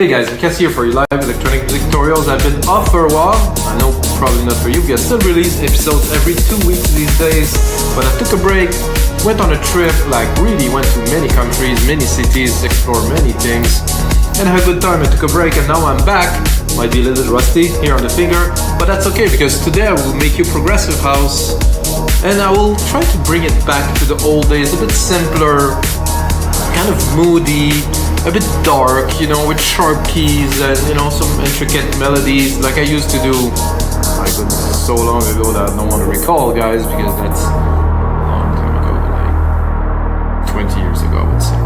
Hey guys, Lucas here for your live electronic music tutorials. I've been off for a while. I know probably not for you, because I still release episodes every 2 weeks these days. But I took a break, went on a trip, like really went to many countries, many cities, explored many things, and had a good time. I took a break and now I'm back. Might be a little rusty here on the finger, but that's okay, because today I will make you progressive house and I will try to bring it back to the old days, a bit simpler, kind of moody, a bit dark, you know, with sharp keys and, you know, some intricate melodies like I used to do. My goodness, it's so long ago that I don't want to recall, guys, because that's a long time ago, like 20 years ago, I would say.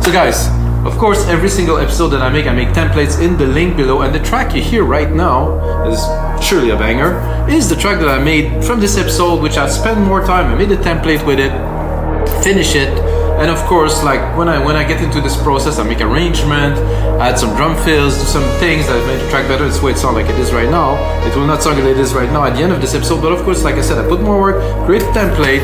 So guys, of course, every single episode that I make templates in the link below, and the track you hear right now is surely a banger, is the track that I made from this episode, which I spent more time. I made a template with it, finish it. And of course, like when I get into this process, I make arrangement, add some drum fills, do some things that make the track better. It's the way it sounds like it is right now. It will not sound like it is right now at the end of this episode, but of course, like I said, I put more work, create a template,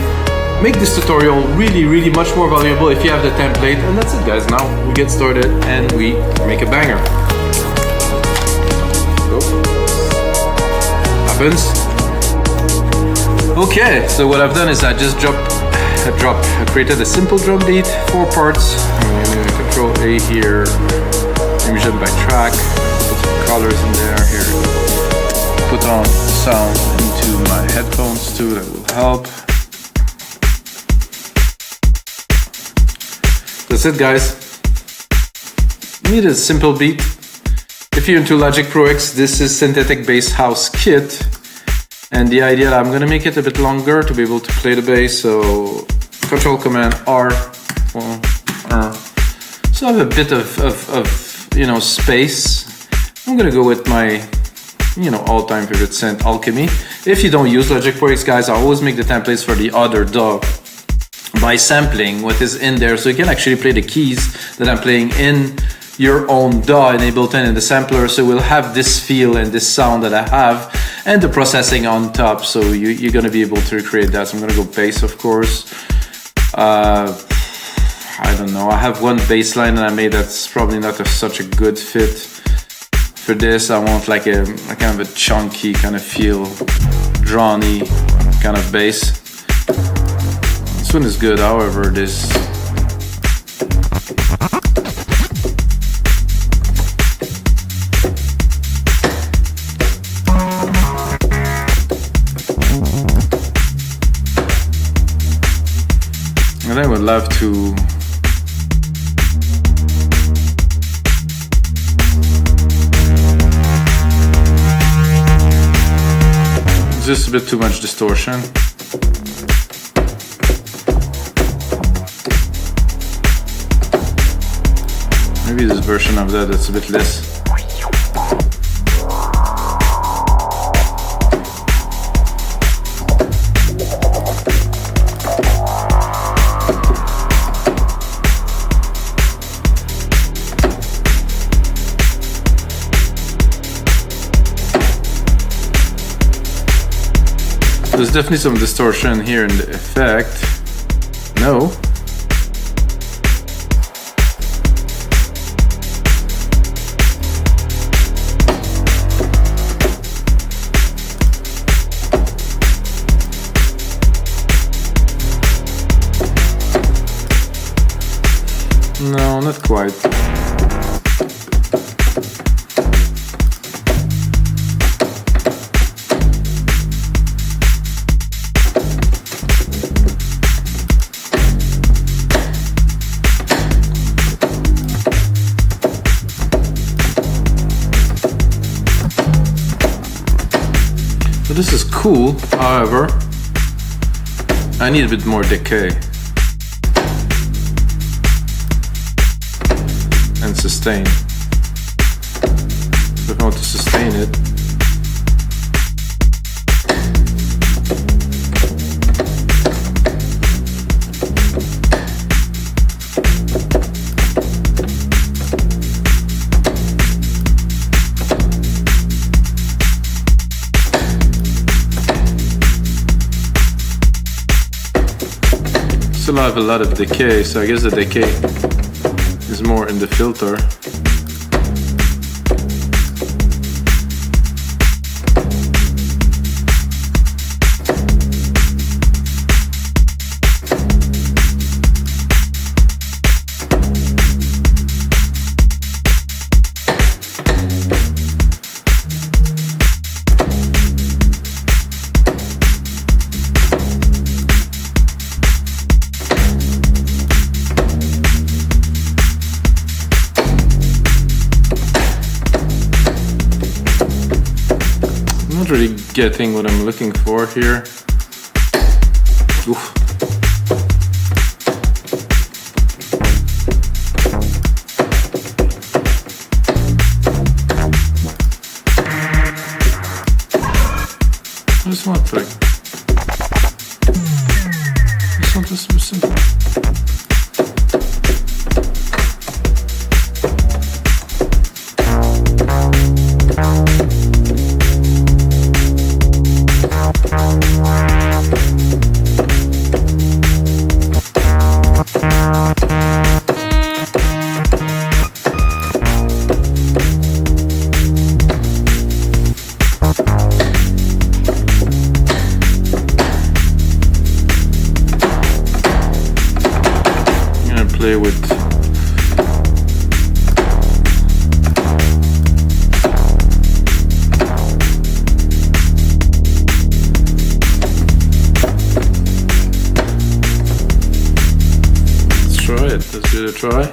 make this tutorial really much more valuable if you have the template. And that's it, guys. Now we get started and we make a banger. Go. Happens. Okay, so what I've done is I created a simple drum beat, 4 parts. I'm going to Control A here, division by track, put some colors in there here, put on sound into my headphones too, that will help. That's it, guys. You need a simple beat. If you're into LogicProX, this is synthetic bass house kit. And the idea that I'm going to make it a bit longer to be able to play the bass, so Control Command R. So I have a bit of you know, space. I'm going to go with my, you know, all-time favorite synth, Alchemy. If you don't use LogicProX, guys, I always make the templates for the other DAW by sampling what is in there, so you can actually play the keys that I'm playing in your own DAW in Ableton in the sampler, so we'll have this feel and this sound that I have, and the processing on top, so you're going to be able to recreate that. So I'm going to go bass, of course. I don't know, I have one bass line that I made that's probably not such a good fit for this. I want like a kind of a chunky kind of feel, drawn-y kind of bass. This one is good, however, this and I would love to just a bit too much distortion. Maybe this version of that's a bit less. There's definitely some distortion here in the effect. No. No, not quite. This is cool, however, I need a bit more decay and sustain. So if I want to sustain it, still have a lot of decay, so I guess the decay is more in the filter. Not really getting what I'm looking for here. Oof. I just want like this one just simple. Play with let's try it. Let's give it a try.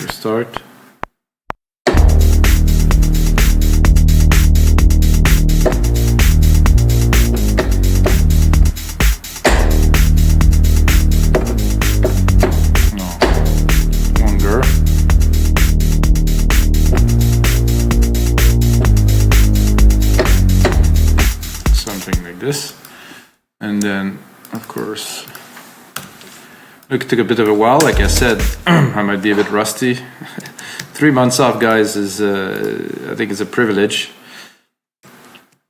Restart. This, and then of course look, it took a bit of a while. Like I said, I might be a bit rusty. 3 months off, guys, is I think it's a privilege.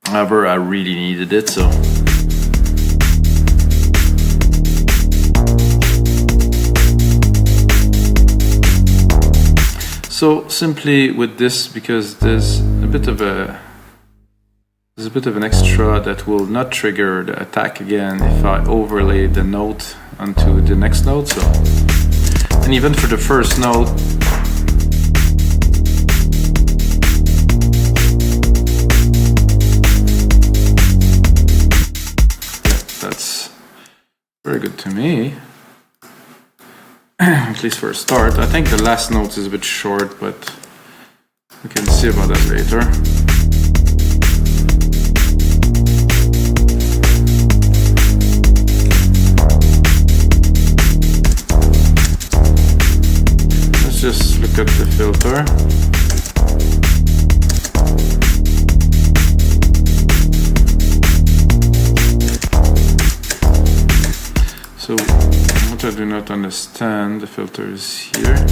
However, I really needed it, so simply with this, because there's a bit of an extra that will not trigger the attack again if I overlay the note onto the next note. So, and even for the first note, that's very good to me, at least for a start. I think the last note is a bit short, but we can see about that later. Just look at the filter. So what I do not understand, the filter is here.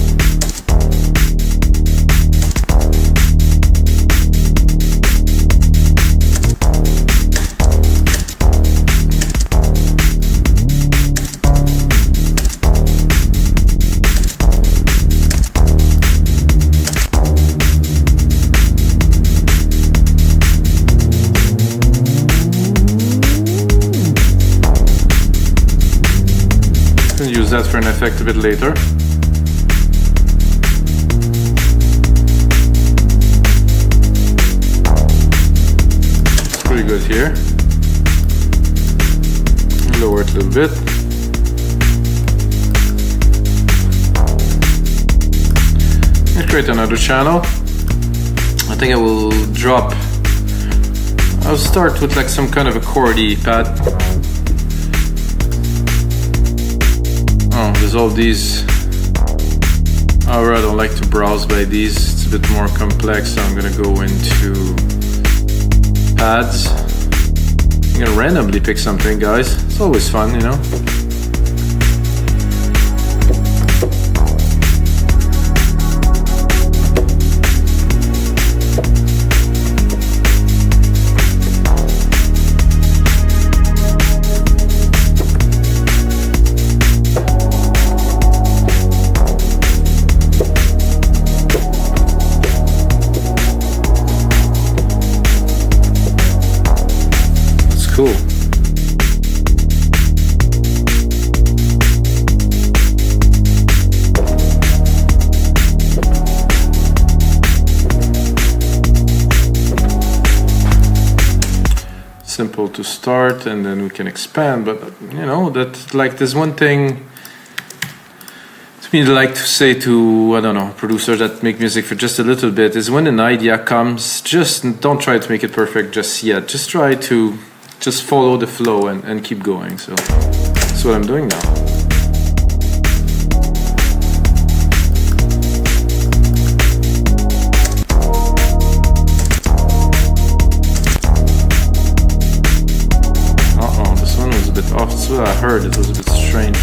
Use that for an effect a bit later. It's pretty good here. Lower it a little bit. Let's create another channel. I think I will drop. I'll start with like some kind of a chordy pad. There's all these. However, I don't like to browse by these. It's a bit more complex, so I'm gonna go into pads. I'm gonna randomly pick something, guys. It's always fun, you know. Cool. Simple to start, and then we can expand. But you know that, like, there's one thing to something I'd like to say to, I don't know, producers that make music for just a little bit is when an idea comes, just don't try to make it perfect just yet. Just try to just follow the flow and keep going. So that's what I'm doing now. This one was a bit off. That's what I heard. It was a bit strange.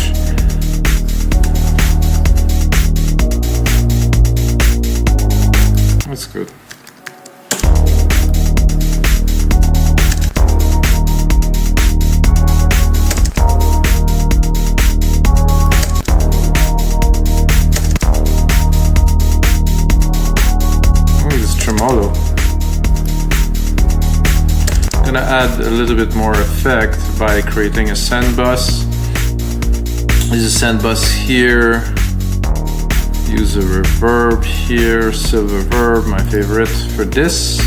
That's good. Oh, this tremolo. I'm gonna add a little bit more effect by creating a send bus. There's a send bus here. Use a reverb here, silver verb, my favorite for this.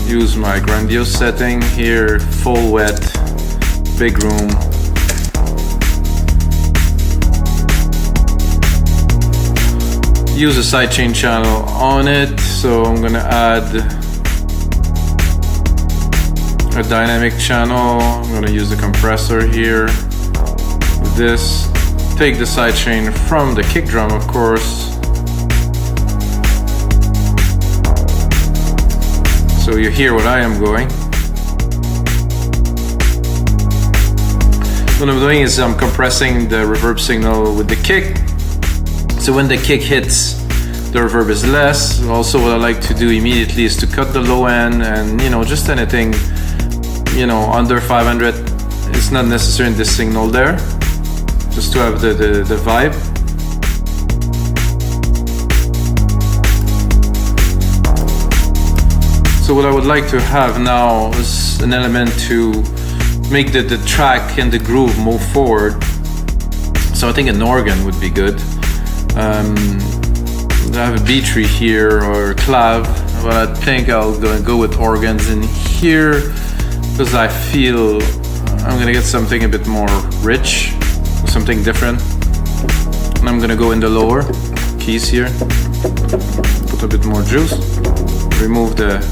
Use my grandiose setting here, full wet, big room. Use a sidechain channel on it, so I'm gonna add a dynamic channel. I'm gonna use the compressor here with this. Take the sidechain from the kick drum, of course. So you hear what I am going. What I'm doing is I'm compressing the reverb signal with the kick. So when the kick hits, the reverb is less. Also, what I like to do immediately is to cut the low end and, you know, just anything, you know, under 500. It's not necessary in this signal there. Just to have the vibe. So what I would like to have now is an element to make the track and the groove move forward. So I think an organ would be good. I have a B tree here or clav, but I think I'll go with organs in here because I feel I'm gonna get something a bit more rich. Something different, and I'm gonna go in the lower keys here, put a bit more juice, remove the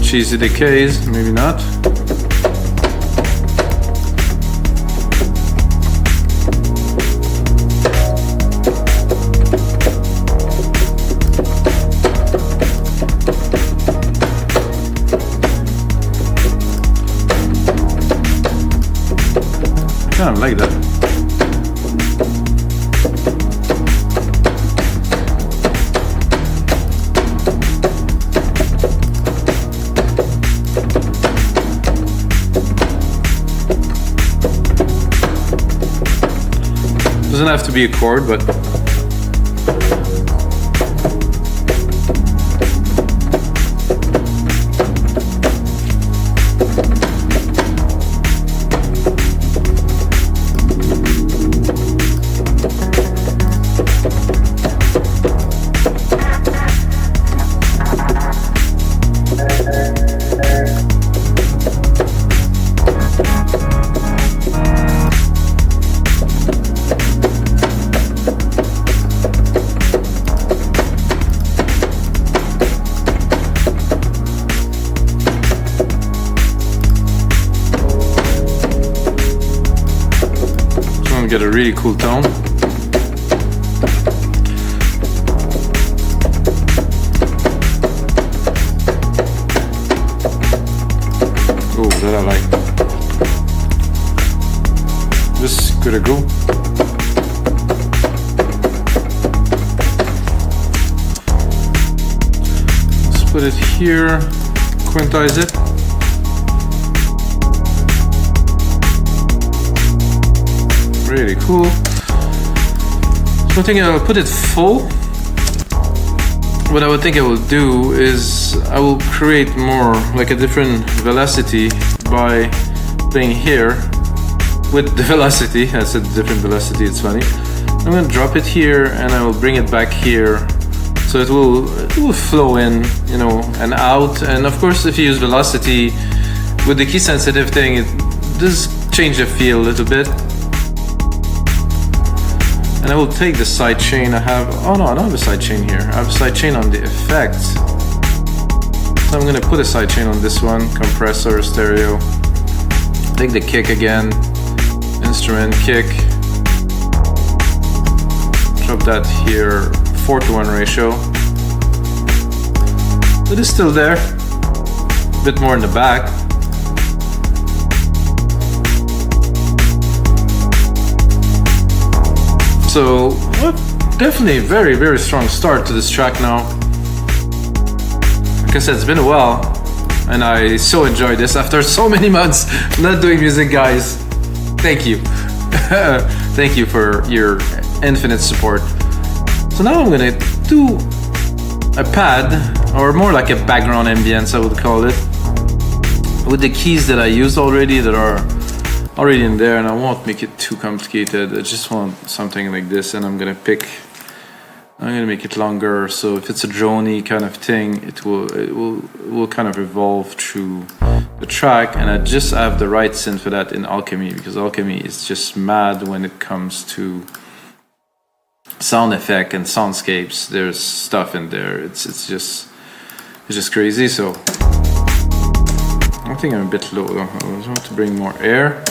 cheesy decays, maybe not. I kind of like that. Doesn't have to be a chord, but get a really cool tone. Oh, that I like. This could go. Let's put it here, quintize it. Really cool. So I think I'll put it full. What I would think I will do is I will create more like a different velocity by playing here with the velocity. I said different velocity, it's funny. I'm gonna drop it here and I will bring it back here. So it will flow in, you know, and out. And of course, if you use velocity with the key sensitive thing, it does change the feel a little bit. And I will take the sidechain I have. Oh no, I don't have a sidechain here. I have a sidechain on the effects. So I'm gonna put a sidechain on this one, compressor, stereo. Take the kick again, instrument, kick. Drop that here, 4:1 ratio. It is still there, a bit more in the back. So, definitely a very, very strong start to this track now. Like I said, it's been a while, and I so enjoyed this after so many months not doing music, guys. Thank you. Thank you for your infinite support. So now I'm gonna do a pad, or more like a background ambience, I would call it, with the keys that I used already that are already in there, and I won't make it too complicated. I just want something like this, and I'm gonna make it longer, so if it's a droney kind of thing, it will kind of evolve through the track. And I just have the right synth for that in Alchemy, because Alchemy is just mad when it comes to sound effect and soundscapes. There's stuff in there. It's just crazy. So I think I'm a bit low though. I want to bring more air.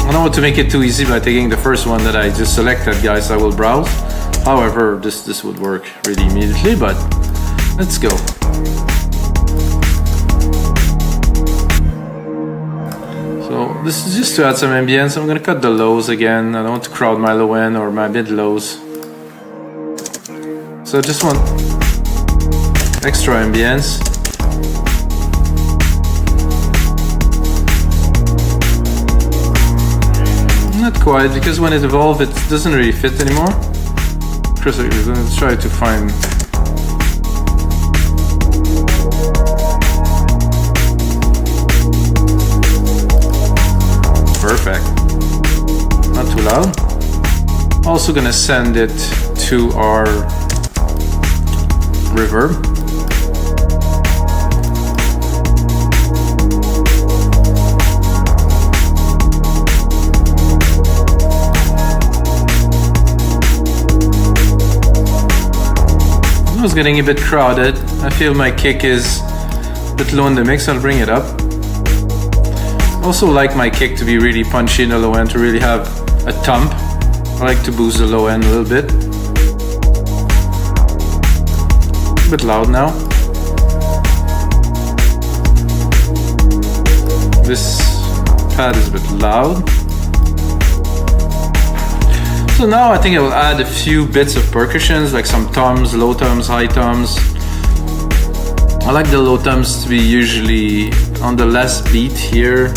I don't want to make it too easy by taking the first one that I just selected, guys. I will browse. However, this would work really immediately, but let's go. So this is just to add some ambience. I'm gonna cut the lows again. I don't want to crowd my low end or my mid lows. So I just want extra ambience. Not quite, because when it evolves, it doesn't really fit anymore. Chris, I'm gonna try to find. Perfect. Not too loud. Also gonna send it to our reverb. It was getting a bit crowded. I feel my kick is a bit low in the mix. I'll bring it up. Also like my kick to be really punchy in the low end, to really have a thump. I like to boost the low end a little bit. A bit loud now. This pad is a bit loud. So now I think I will add a few bits of percussions, like some toms, low toms, high toms. I like the low toms to be usually on the last beat here.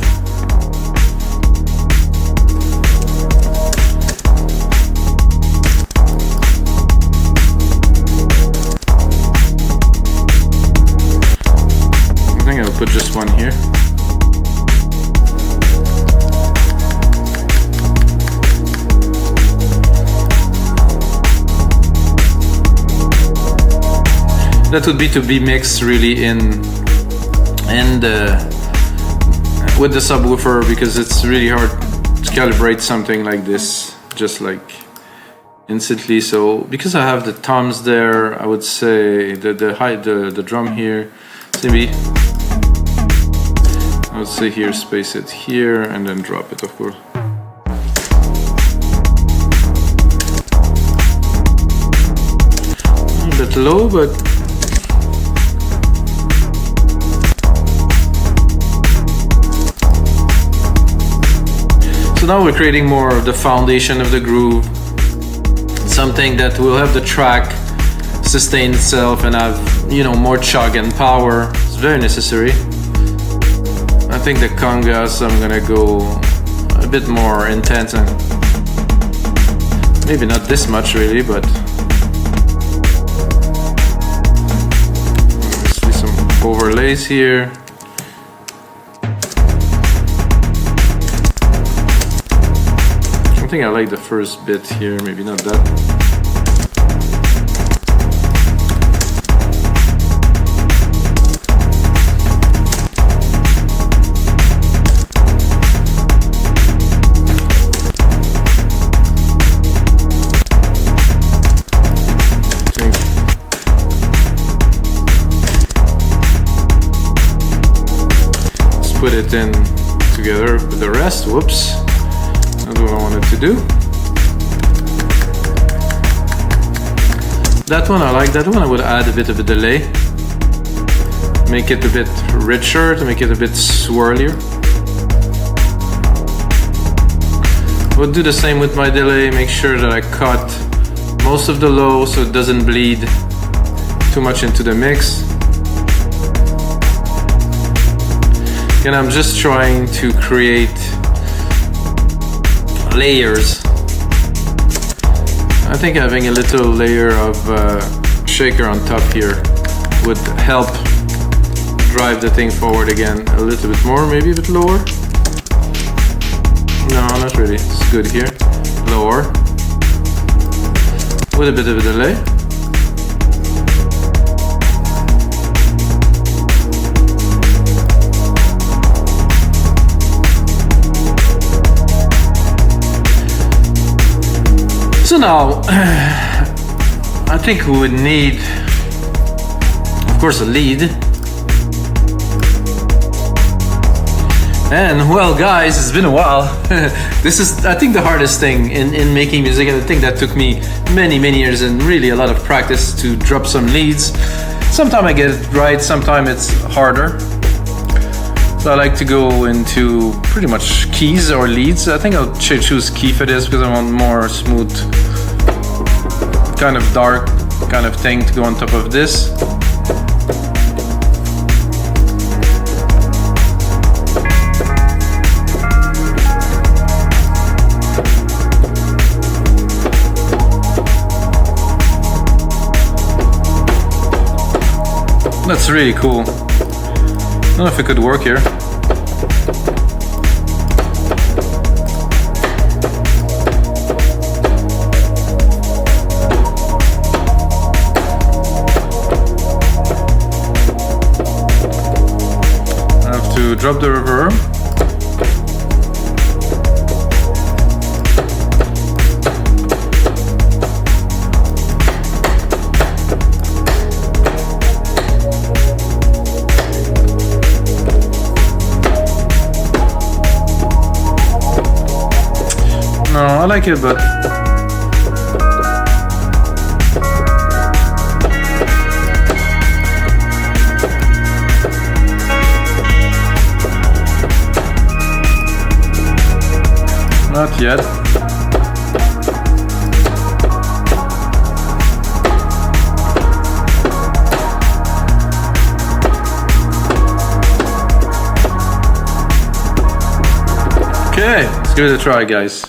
I think I'll put just one here. That would be to be mixed really with the subwoofer, because it's really hard to calibrate something like this just like instantly. So because I have the toms there, I would say the drum here, maybe I would say here, space it here and then drop it, of course. A bit low, but so now we're creating more of the foundation of the groove, something that will have the track sustain itself and have, you know, more chug and power. It's very necessary. I think the congas, I'm gonna go a bit more intense, and maybe not this much really, but see some overlays here. I think I like the first bit here, maybe not that. put it in together with the rest. Whoops, that's what I wanted to do. That one I like. That one I would add a bit of a delay, make it a bit richer, to make it a bit swirlier. We'll do the same with my delay, make sure that I cut most of the low so it doesn't bleed too much into the mix. And I'm just trying to create layers. I think having a little layer of shaker on top here would help drive the thing forward again a little bit more, maybe a bit lower. No, not really, it's good here. Lower, with a bit of a delay. So now, I think we would need, of course, a lead. And well, guys, it's been a while. This is, I think, the hardest thing in making music, and I think that took me many years and really a lot of practice to drop some leads. Sometimes I get it right, sometimes it's harder. So I like to go into pretty much keys or leads. I think I'll choose key for this because I want more smooth, kind of dark kind of thing to go on top of this. That's really cool. I don't know if it could work here. I have to drop the reverb. No, I like it, but not yet. Okay, let's give it a try, guys.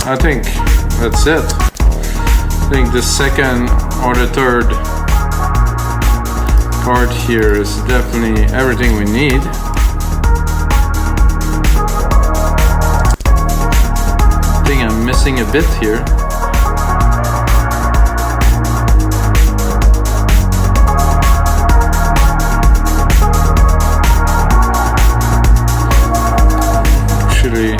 I think that's it. I think the second or the third part here is definitely everything we need. I think I'm missing a bit here. Actually,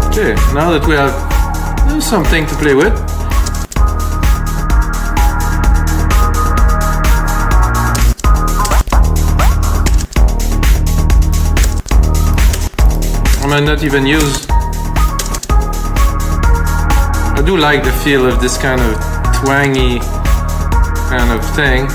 okay, now that we have something to play with, I might not even use. I do like the feel of this kind of twangy kind of thing.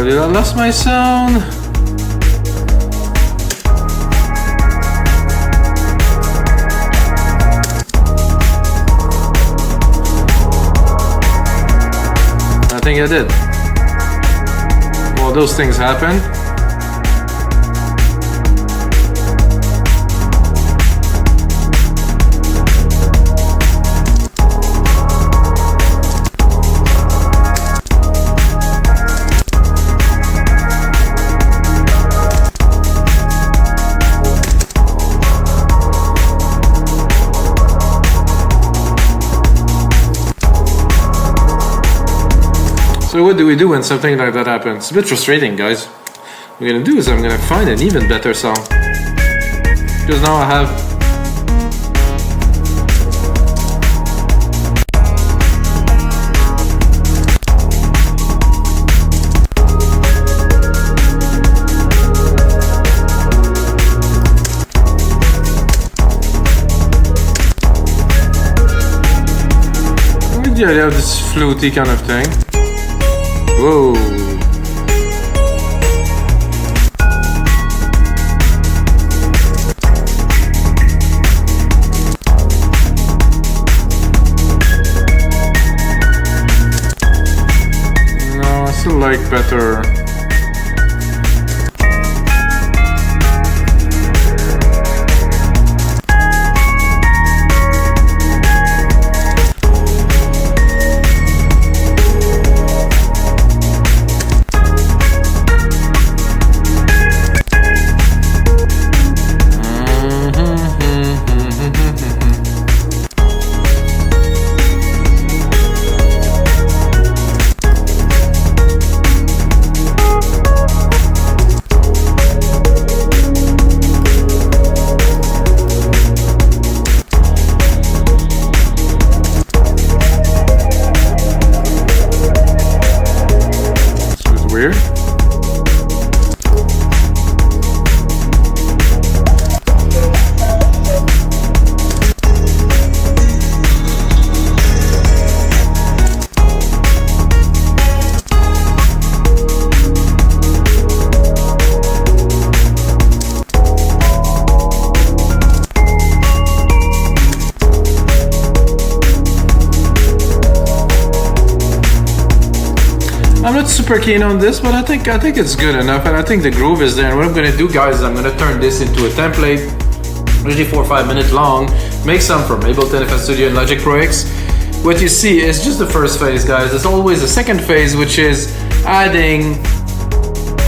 Did I lost my sound. I think I did. Well, those things happen. So what do we do when something like that happens? It's a bit frustrating, guys. What I'm gonna do is I'm gonna find an even better sound. Because now I have I have this fluty kind of thing. Whoa. No, I still like better. Weird. I'm not super keen on this, but I think it's good enough, and I think the groove is there. And what I'm gonna do, guys, is I'm gonna turn this into a template, usually 4 or 5 minutes long. Make some from Ableton, FLStudio, and LogicProX. What you see is just the first phase, guys. There's always a second phase, which is adding,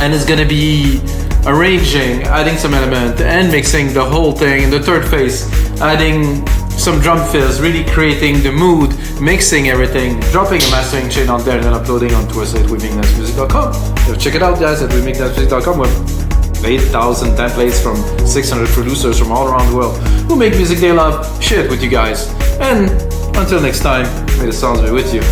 and it's gonna be arranging, adding some element, and mixing the whole thing. And the third phase, adding some drum fills, really creating the mood, mixing everything, dropping a mastering chain on there, and then uploading onto our site, WeMakeNiceMusic.com. So check it out, guys, at WeMakeNiceMusic.com with 8,000 templates from 600 producers from all around the world who make music they love. Share it with you guys. And until next time, may the sounds be with you.